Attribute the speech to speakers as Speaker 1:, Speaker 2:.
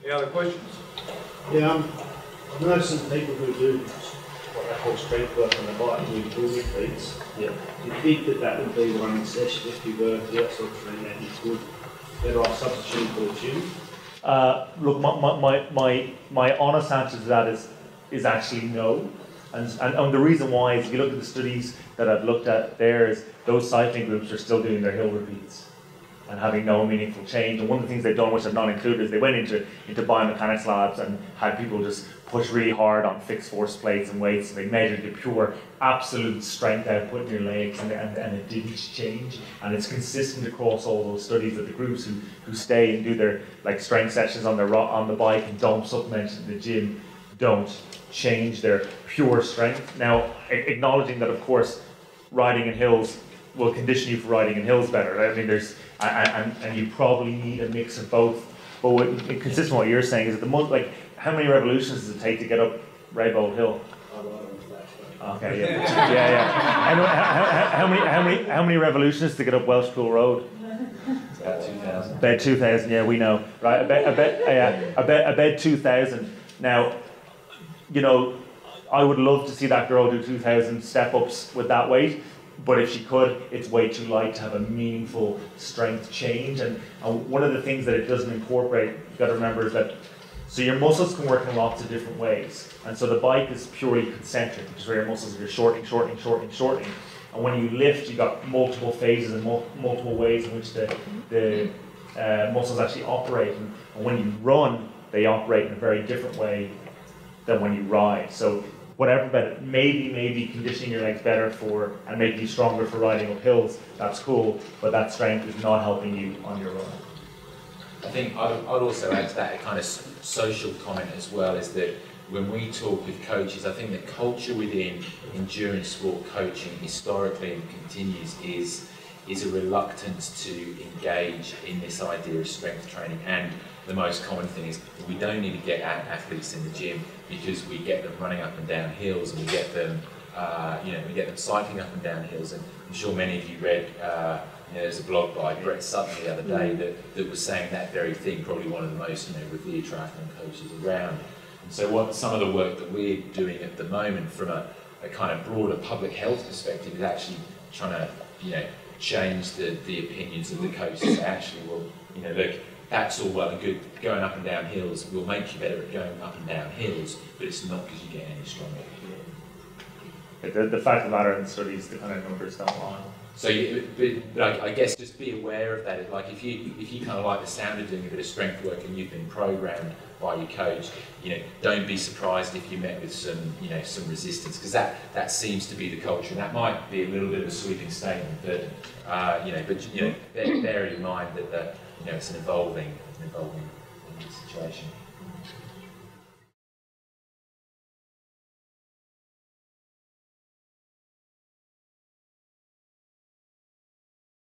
Speaker 1: Any other questions?
Speaker 2: Yeah, I've noticed some people who do what they call strength work on the bike with moving feet.
Speaker 1: Yeah.
Speaker 2: Do you think that that would be one session if you were to do that sort of training that you could better off substituting for the gym?
Speaker 3: Look, my honest answer to that is actually no. And the reason why is if you look at the studies that I've looked at there is those cycling groups are still doing their hill repeats and having no meaningful change. And one of the things they've done, which I've not included, is they went into biomechanics labs and had people just push really hard on fixed force plates and weights, and they measured the pure absolute strength output in your legs, and it didn't change. And it's consistent across all those studies that the groups who stay and do their strength sessions on the bike and don't supplement in the gym don't change their pure strength. Now, acknowledging that, of course, riding in hills will condition you for riding in hills better. Right? I mean, and you probably need a mix of both. But consistent with what you're saying is that how many revolutions does it take to get up Raybold Hill? Okay, yeah. How many revolutions to get up Welsh Pool Road?
Speaker 1: About 2,000.
Speaker 3: About 2,000. Yeah, we know, right? About 2,000. Now, I would love to see that girl do 2,000 step-ups with that weight, but if she could, it's way too light to have a meaningful strength change. And one of the things that it doesn't incorporate, you've got to remember, is that so your muscles can work in lots of different ways. And so the bike is purely concentric, which is where your muscles are shortening. And when you lift, you've got multiple phases and multiple ways in which the muscles actually operate. And when you run, they operate in a very different way than when you ride. So whatever, but maybe conditioning your legs better and making you stronger for riding up hills, that's cool, but that strength is not helping you on your run.
Speaker 4: I think I'd also add to that a kind of social comment as well, is that when we talk with coaches, I think the culture within endurance sport coaching historically and continues is a reluctance to engage in this idea of strength training. And the most common thing is we don't need to get athletes in the gym because we get them running up and down hills, and we get them cycling up and down hills. And I'm sure many of you read there's a blog by Brett Sutton the other day that was saying that very thing, probably one of the most revered triathlon coaches around. And so what some of the work that we're doing at the moment from a kind of broader public health perspective is actually trying to change the opinions of the coaches. Actually, look, that's all well and good, going up and down hills will make you better at going up and down hills, but it's not because you get any stronger.
Speaker 3: The fact of the matter in studies, the kind of numbers don't lie.
Speaker 4: So, but I guess just be aware of that. Like if you kind of like the sound of doing a bit of strength work and you've been programmed by your coach, don't be surprised if you met with some resistance, because that seems to be the culture, and that might be a little bit of a sweeping statement, but bear in mind that it's an evolving situation.